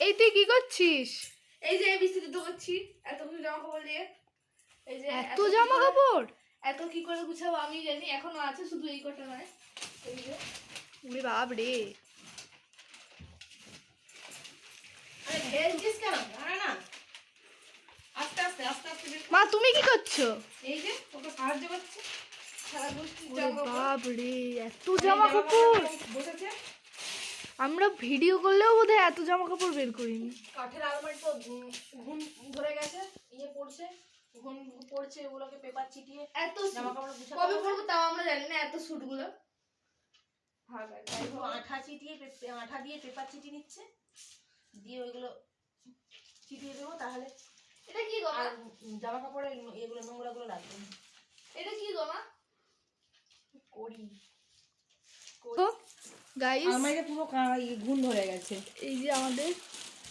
এই তুই কি করছিস? এই যে বিস্তারিত করছি এত কিছু জামা কাপড় নিয়ে। এই যে এত জামা কাপড় এত কি করে গুছাবো আমি জানি, এখনো আছে, শুধু এই কটা নয়। এই যে ওরে বাপ রে, আরে ভেলছিস কেন? না আস্তে আস্তে আস্তে আস্তে মা তুমি কি করছো? এই যে ওকে সাহায্য করছে সারা গোষ্ঠী ওরে জামা কাপড় বাপ রে, এত জামা কাপড়! বসেছে। আমরা ভিডিও করলেও বোধহয় এত জামা কাপড় বের করিনি। কাঠের আলমারি তো ঘুম ধরে গেছে, ইয়ে পড়ছে, ঘুম পড়ছে, ওগুলোকে পেপার চিটিয়ে এত জামা কাপড় গুছাতে কবে পরবো তাও আমরা জানি না। এত স্যুটগুলো আঠা চিটিয়ে আঠা দিয়ে পেপার চিটিয়ে নিচ্ছে, দিয়ে ওইগুলো চিটিয়ে দেবো। তাহলে এটা কি গো? আর জামা কাপড়ের এগুলো নোংরাগুলো লাগবে। এটা কি গো মা? করি তো গাইস, আলমারিতে পুরো ঘুম ধরে গেছে। এই যে আমাদের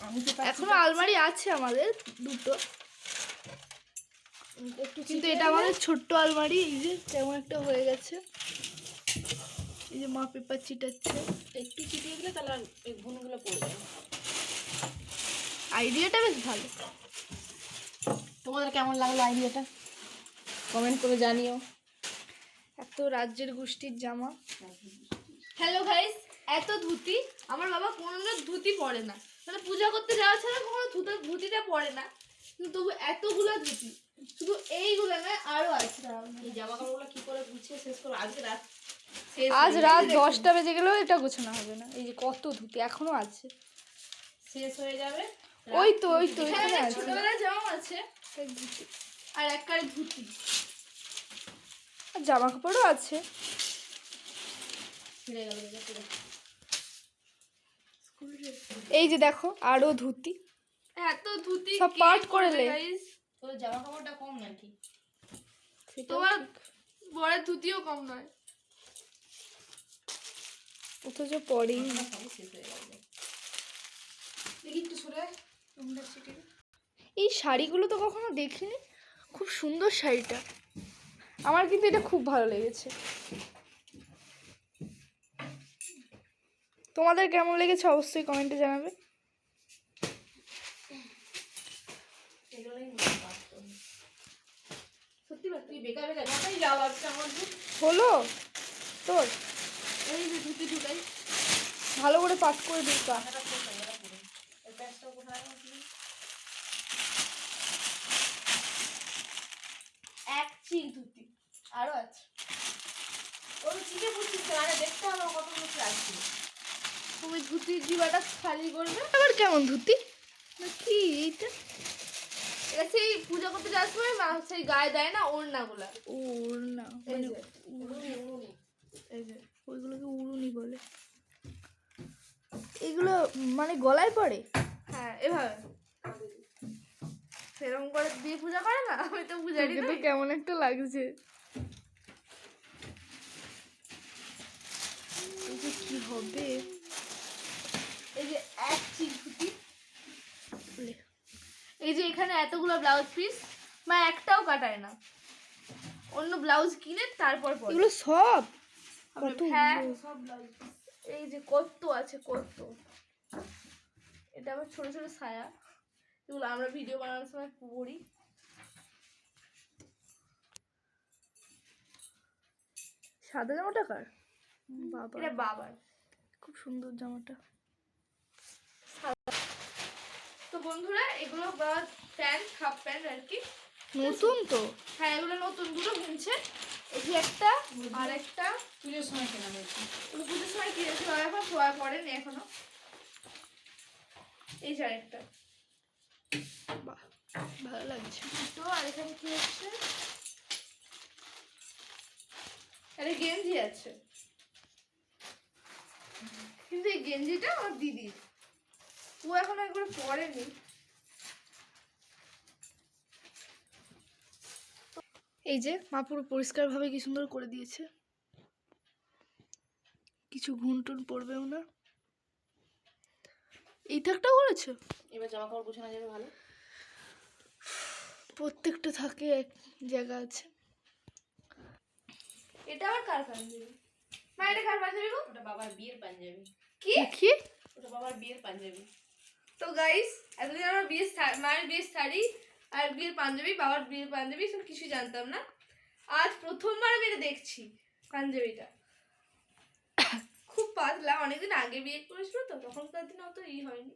আমি তো এখনো আলমারি আছে আমাদের দুটো, একটু কিন্তু এটা আমাদের ছোট্ট আলমারি। এই যে কেমন একটা হয়ে গেছে, এই যে মা পেপার চিটাচ্ছে। একটু চিটিয়ে দিলে তাহলে এই ঘুমগুলো পড়ে যাবে। আইডিয়াটা বেশ ভালো। তোমাদের কেমন লাগলো আইডিয়াটা কমেন্ট করে জানিও। এত রাজ্যের গোষ্ঠীর জামা। হ্যালো গাইস, এত ধুতি আমার বাবা কোনোদিনও ধুতি পরে না, মানে পূজা করতে যাওয়া ছাড়া কখনো ধুতিটা পরে না, কিন্তু তবু এতগুলো ধুতি, শুধু এইগুলো নয় আরো আছে। এই জামা কাপড়গুলো কি করে গুছিয়ে শেষ করবো? আজ রাত 10টা বেজে গেলেও এটা গোছানো হবে না। এই যে কত ধুতি এখনো আছে, শেষ হয়ে যাবে। ওই তো এখানে আছে ছোটবেলার জামা আছে আর এক কারে ধুতি, আর জামা কাপড়ও আছে। ছিঁড়ে গেল পুরো। এই যে দেখো আরো ধুতি, এত ধুতি সব পার্ট করে লে। তোর জামা কাপড়টা কম নাকি? সেটাও তোমার ঠিক। বড়ের ধুতিও কম নয়, অথচ পরেই না। শেষ হয়ে গেল। দেখি একটু সরে এই শাড়িগুলো তো কখনো দেখিনি, খুব সুন্দর শাড়িটা, আমার কিন্তু এটা খুব ভালো লেগেছে। তোমাদের কেমন লেগেছে অবশ্যই কমেন্টে জানাবে। সত্যি তুই বেকার বেকার যতই যাও আজকে আমার হলো তোর, এই যে ধুতি ঢুকাই ভালো করে পাট করে দিতা। এক চিল ধুতি আরো আছে, ওই চিকে বুঝছিস মানে দেখতে আমার কত কিছু লাগছে। তুমি ধুতির ডিবাটা খালি করবে। আবার কেমন ধুতি না কি এইটা? এটা সেই পূজা করতে যাওয়ার সময় মা সেই গায়ে দেয় না ওড়নাগুলা। ওড়না, এই মানে যে উড়ুনি, এই যে ওইগুলোকে উড়ুনি বলে। এগুলো মানে গলায় পড়ে? হ্যাঁ এভাবে সেরকম করে দিয়ে পূজা করে না, আমি তো পূজারি তোকে তো নই। কেমন একটা লাগছে। এই যে কি হবে, এই যে এক চিল ধুতি, এই যে এখানে এতগুলো ব্লাউজ পিস মা একটাও কাটায় না, অন্য ব্লাউজ কিনে তারপর পরে। এগুলো সব কত? হ্যাঁ সব ব্লাউজ পিস, এই যে কত আছে কত। এটা আবার ছোট ছোট ছায়া, এগুলো আমরা ভিডিও বানানোর সময় পরি। সাদা জামাটা কার? বাবা, এটা বাবার। খুব সুন্দর জামাটা। তো বন্ধুরা এগুলো প্যান্ট, হাফ প্যান্ট আর কি, নতুন তো। হ্যাঁ এগুলো নতুন, দুটো কিনছে। এই যে একটা আর একটা পুজোর সময় কেনা হয়েছে, পুজোর সময় কিনেছে বাবা, এখন শোয়া পড়েনি এখনো। এই যে আরেকটা, বাহ ভালো লাগছে। তো আর এখানে কি হচ্ছে, আরে গেঞ্জি আছে, কিন্তু এই গেঞ্জিটা আমার দিদির, ও এখন একবার পরেনি। এই যে মা পুরো পরিষ্কার ভাবে কি সুন্দর করে দিয়েছে, কিছু ঘুনটুন পড়বেও না। এই থাকটাও করেছো? এবার জামা কাপড় গোছানো যাবে ভালো। প্রত্যেকটা থাকে এক জায়গা আছে। এটা আবার কার পাঞ্জাবি? মা এটা কার পাঞ্জাবি গো? ওটা বাবার বিয়ের পাঞ্জাবি। কি কি? ওটা বাবার বিয়ের পাঞ্জাবি। তো গাইস এতদিন আমার মায়ের বিয়ের শাড়ি আর বিয়ের পাঞ্জাবি, বাবার বিয়ের পাঞ্জাবি সব কিছুই জানতাম না। আজ প্রথমবার আমি এটা দেখছি পাঞ্জাবিটা। খুব পাতলা, অনেকদিন আগে বিয়ে করেছিল তো, তখনকার দিনে অত হয়নি।